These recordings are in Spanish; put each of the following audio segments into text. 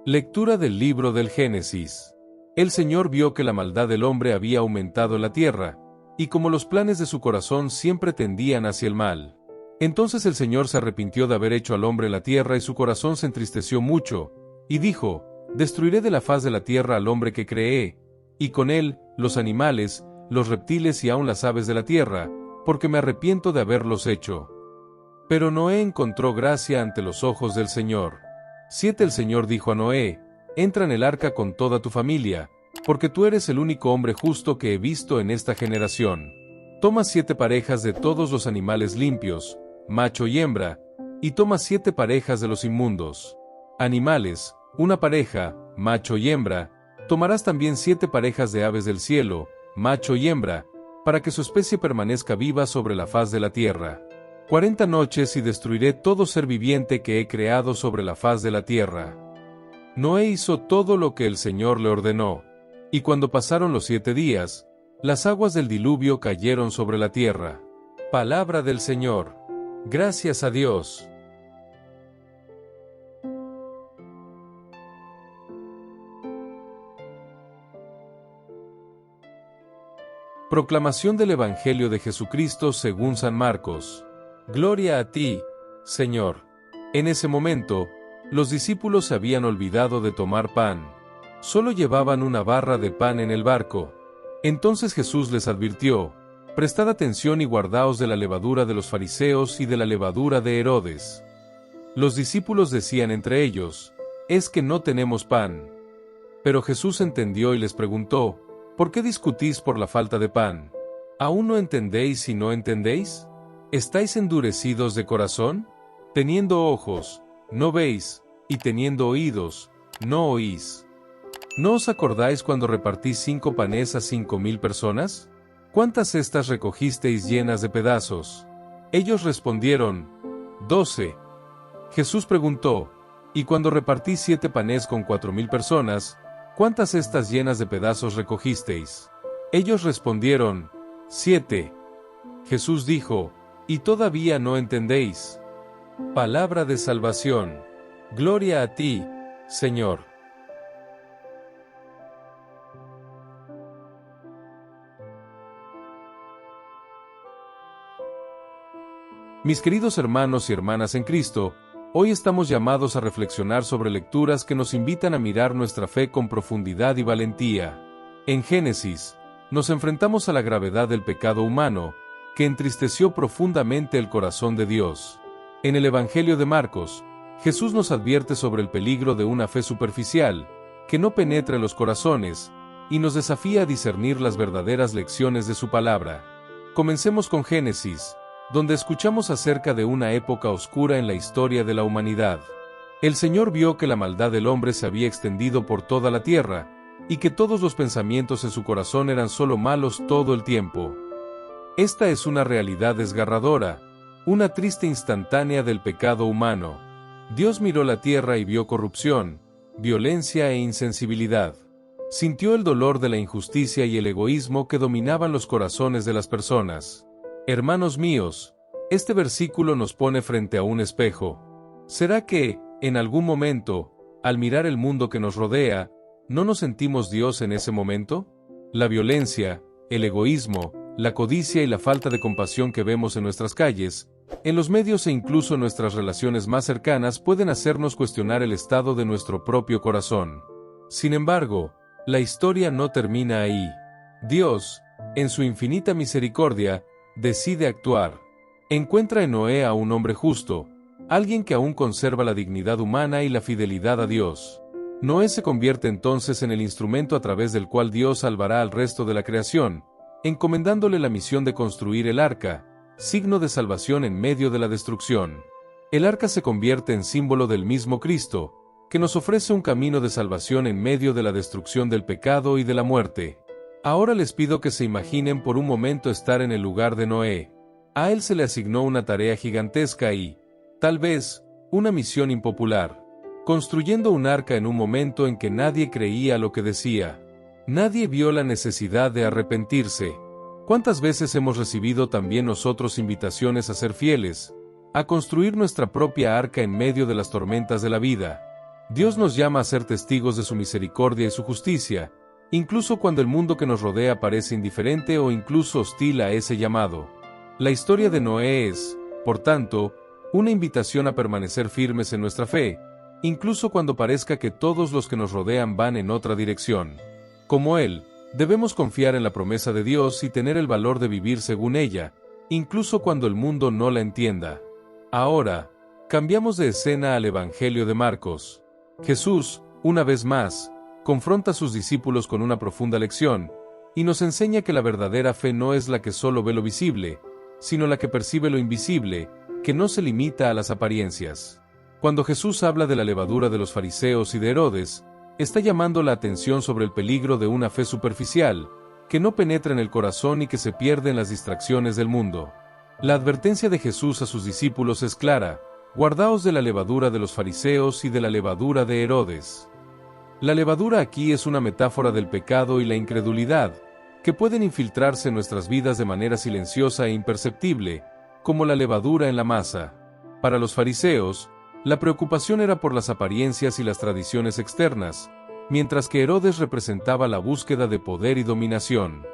Lectura del libro del Génesis. El Señor vio que la maldad del hombre había aumentado en la tierra, y como los planes de su corazón siempre tendían hacia el mal. Entonces el Señor se arrepintió de haber hecho al hombre en la tierra y su corazón se entristeció mucho, y dijo: Destruiré de la faz de la tierra al hombre que creé, y con él, los animales, los reptiles y aun las aves de la tierra, porque me arrepiento de haberlos hecho. Pero Noé encontró gracia ante los ojos del Señor. 7. El Señor dijo a Noé: Entra en el arca con toda tu familia, porque tú eres el único hombre justo que he visto en esta generación. Toma 7 parejas de todos los animales limpios, macho y hembra, y toma 7 parejas de los inmundos animales, una pareja, macho y hembra. Tomarás también 7 parejas de aves del cielo, macho y hembra, para que su especie permanezca viva sobre la faz de la tierra. 40 noches y destruiré todo ser viviente que he creado sobre la faz de la tierra. Noé hizo todo lo que el Señor le ordenó, y cuando pasaron los 7 días, las aguas del diluvio cayeron sobre la tierra. Palabra del Señor. Gracias a Dios. Proclamación del Evangelio de Jesucristo según San Marcos. Gloria a ti, Señor. En ese momento, los discípulos se habían olvidado de tomar pan. Solo llevaban una barra de pan en el barco. Entonces Jesús les advirtió: Prestad atención y guardaos de la levadura de los fariseos y de la levadura de Herodes. Los discípulos decían entre ellos: Es que no tenemos pan. Pero Jesús entendió y les preguntó: ¿Por qué discutís por la falta de pan? ¿Aún no entendéis y no entendéis? ¿Estáis endurecidos de corazón? Teniendo ojos, no veis, y teniendo oídos, no oís. ¿No os acordáis cuando repartí 5 panes a 5.000 personas? ¿Cuántas cestas recogisteis llenas de pedazos? Ellos respondieron: 12. Jesús preguntó: ¿Y cuando repartí 7 panes con 4.000 personas, cuántas cestas llenas de pedazos recogisteis? Ellos respondieron: 7. Jesús dijo: ¿Y todavía no entendéis? Palabra de salvación. Gloria a ti, Señor. Mis queridos hermanos y hermanas en Cristo, hoy estamos llamados a reflexionar sobre lecturas que nos invitan a mirar nuestra fe con profundidad y valentía. En Génesis, nos enfrentamos a la gravedad del pecado humano, que entristeció profundamente el corazón de Dios. En el Evangelio de Marcos, Jesús nos advierte sobre el peligro de una fe superficial, que no penetra en los corazones, y nos desafía a discernir las verdaderas lecciones de su palabra. Comencemos con Génesis, donde escuchamos acerca de una época oscura en la historia de la humanidad. El Señor vio que la maldad del hombre se había extendido por toda la tierra, y que todos los pensamientos en su corazón eran solo malos todo el tiempo. Esta es una realidad desgarradora, una triste instantánea del pecado humano. Dios miró la tierra y vio corrupción, violencia e insensibilidad. Sintió el dolor de la injusticia y el egoísmo que dominaban los corazones de las personas. Hermanos míos, este versículo nos pone frente a un espejo. ¿Será que, en algún momento, al mirar el mundo que nos rodea, no nos sentimos Dios en ese momento? La violencia, el egoísmo, la codicia y la falta de compasión que vemos en nuestras calles, en los medios e incluso en nuestras relaciones más cercanas pueden hacernos cuestionar el estado de nuestro propio corazón. Sin embargo, la historia no termina ahí. Dios, en su infinita misericordia, decide actuar. Encuentra en Noé a un hombre justo, alguien que aún conserva la dignidad humana y la fidelidad a Dios. Noé se convierte entonces en el instrumento a través del cual Dios salvará al resto de la creación, encomendándole la misión de construir el arca, signo de salvación en medio de la destrucción. El arca se convierte en símbolo del mismo Cristo, que nos ofrece un camino de salvación en medio de la destrucción del pecado y de la muerte. Ahora les pido que se imaginen por un momento estar en el lugar de Noé. A él se le asignó una tarea gigantesca y, tal vez, una misión impopular, construyendo un arca en un momento en que nadie creía lo que decía. Nadie vio la necesidad de arrepentirse. ¿Cuántas veces hemos recibido también nosotros invitaciones a ser fieles, a construir nuestra propia arca en medio de las tormentas de la vida? Dios nos llama a ser testigos de su misericordia y su justicia, incluso cuando el mundo que nos rodea parece indiferente o incluso hostil a ese llamado. La historia de Noé es, por tanto, una invitación a permanecer firmes en nuestra fe, incluso cuando parezca que todos los que nos rodean van en otra dirección. Como él, debemos confiar en la promesa de Dios y tener el valor de vivir según ella, incluso cuando el mundo no la entienda. Ahora, cambiamos de escena al Evangelio de Marcos. Jesús, una vez más, confronta a sus discípulos con una profunda lección, y nos enseña que la verdadera fe no es la que solo ve lo visible, sino la que percibe lo invisible, que no se limita a las apariencias. Cuando Jesús habla de la levadura de los fariseos y de Herodes, está llamando la atención sobre el peligro de una fe superficial, que no penetra en el corazón y que se pierde en las distracciones del mundo. La advertencia de Jesús a sus discípulos es clara: guardaos de la levadura de los fariseos y de la levadura de Herodes. La levadura aquí es una metáfora del pecado y la incredulidad, que pueden infiltrarse en nuestras vidas de manera silenciosa e imperceptible, como la levadura en la masa. Para los fariseos, la preocupación era por las apariencias y las tradiciones externas, mientras que Herodes representaba la búsqueda de poder y dominación.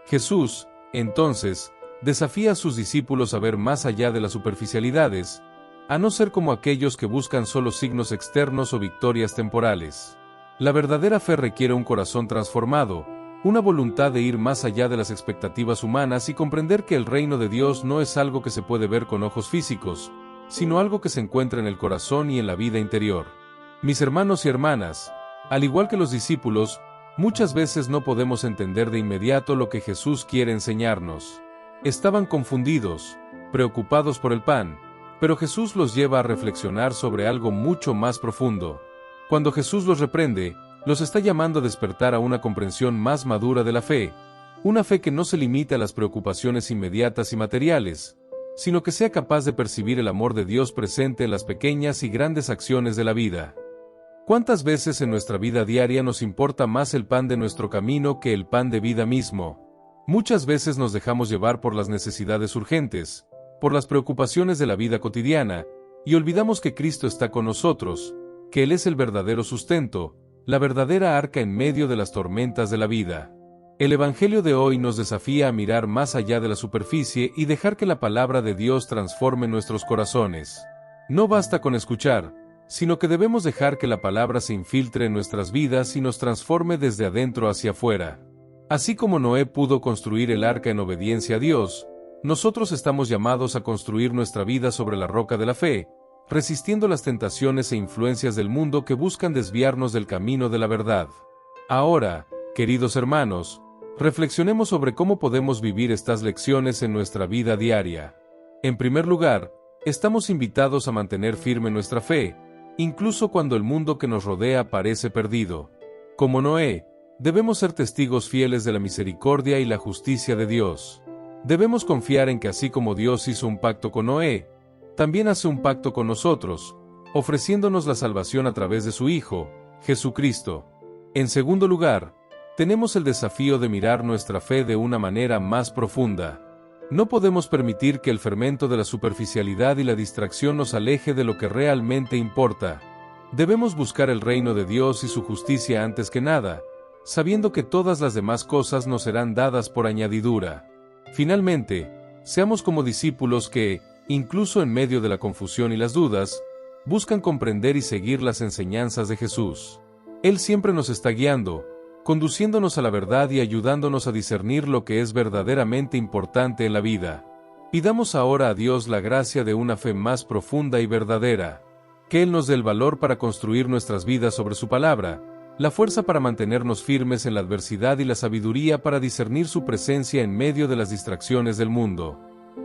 Jesús, entonces, desafía a sus discípulos a ver más allá de las superficialidades, a no ser como aquellos que buscan solo signos externos o victorias temporales. La verdadera fe requiere un corazón transformado, una voluntad de ir más allá de las expectativas humanas y comprender que el reino de Dios no es algo que se puede ver con ojos físicos, sino algo que se encuentra en el corazón y en la vida interior. Mis hermanos y hermanas, al igual que los discípulos, muchas veces no podemos entender de inmediato lo que Jesús quiere enseñarnos. Estaban confundidos, preocupados por el pan, pero Jesús los lleva a reflexionar sobre algo mucho más profundo. Cuando Jesús los reprende, los está llamando a despertar a una comprensión más madura de la fe, una fe que no se limita a las preocupaciones inmediatas y materiales, sino que sea capaz de percibir el amor de Dios presente en las pequeñas y grandes acciones de la vida. ¿Cuántas veces en nuestra vida diaria nos importa más el pan de nuestro camino que el pan de vida mismo? Muchas veces nos dejamos llevar por las necesidades urgentes, por las preocupaciones de la vida cotidiana, y olvidamos que Cristo está con nosotros, que Él es el verdadero sustento, la verdadera arca en medio de las tormentas de la vida. El Evangelio de hoy nos desafía a mirar más allá de la superficie y dejar que la palabra de Dios transforme nuestros corazones. No basta con escuchar, sino que debemos dejar que la palabra se infiltre en nuestras vidas y nos transforme desde adentro hacia afuera. Así como Noé pudo construir el arca en obediencia a Dios, nosotros estamos llamados a construir nuestra vida sobre la roca de la fe, resistiendo las tentaciones e influencias del mundo que buscan desviarnos del camino de la verdad. Ahora, queridos hermanos, reflexionemos sobre cómo podemos vivir estas lecciones en nuestra vida diaria. En primer lugar, estamos invitados a mantener firme nuestra fe, incluso cuando el mundo que nos rodea parece perdido. Como Noé, debemos ser testigos fieles de la misericordia y la justicia de Dios. Debemos confiar en que así como Dios hizo un pacto con Noé, también hace un pacto con nosotros, ofreciéndonos la salvación a través de su Hijo, Jesucristo. En segundo lugar, tenemos el desafío de mirar nuestra fe de una manera más profunda. No podemos permitir que el fermento de la superficialidad y la distracción nos aleje de lo que realmente importa. Debemos buscar el reino de Dios y su justicia antes que nada, sabiendo que todas las demás cosas nos serán dadas por añadidura. Finalmente, seamos como discípulos que, incluso en medio de la confusión y las dudas, buscan comprender y seguir las enseñanzas de Jesús. Él siempre nos está guiando, conduciéndonos a la verdad y ayudándonos a discernir lo que es verdaderamente importante en la vida. Pidamos ahora a Dios la gracia de una fe más profunda y verdadera, que Él nos dé el valor para construir nuestras vidas sobre su palabra, la fuerza para mantenernos firmes en la adversidad y la sabiduría para discernir su presencia en medio de las distracciones del mundo.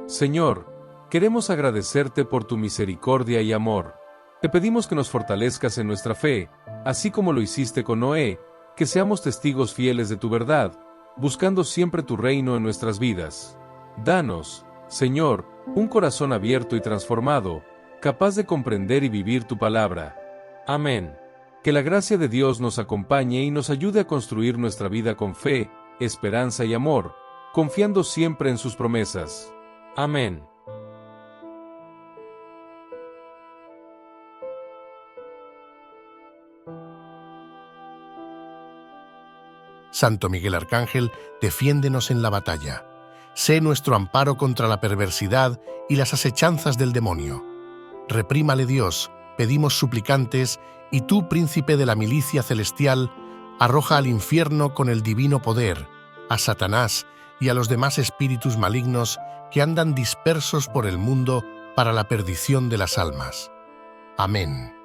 Señor, queremos agradecerte por tu misericordia y amor. Te pedimos que nos fortalezcas en nuestra fe, así como lo hiciste con Noé, que seamos testigos fieles de tu verdad, buscando siempre tu reino en nuestras vidas. Danos, Señor, un corazón abierto y transformado, capaz de comprender y vivir tu palabra. Amén. Que la gracia de Dios nos acompañe y nos ayude a construir nuestra vida con fe, esperanza y amor, confiando siempre en sus promesas. Amén. Santo Miguel Arcángel, defiéndenos en la batalla. Sé nuestro amparo contra la perversidad y las asechanzas del demonio. Reprímale Dios, pedimos suplicantes, y tú, príncipe de la milicia celestial, arroja al infierno con el divino poder a Satanás y a los demás espíritus malignos que andan dispersos por el mundo para la perdición de las almas. Amén.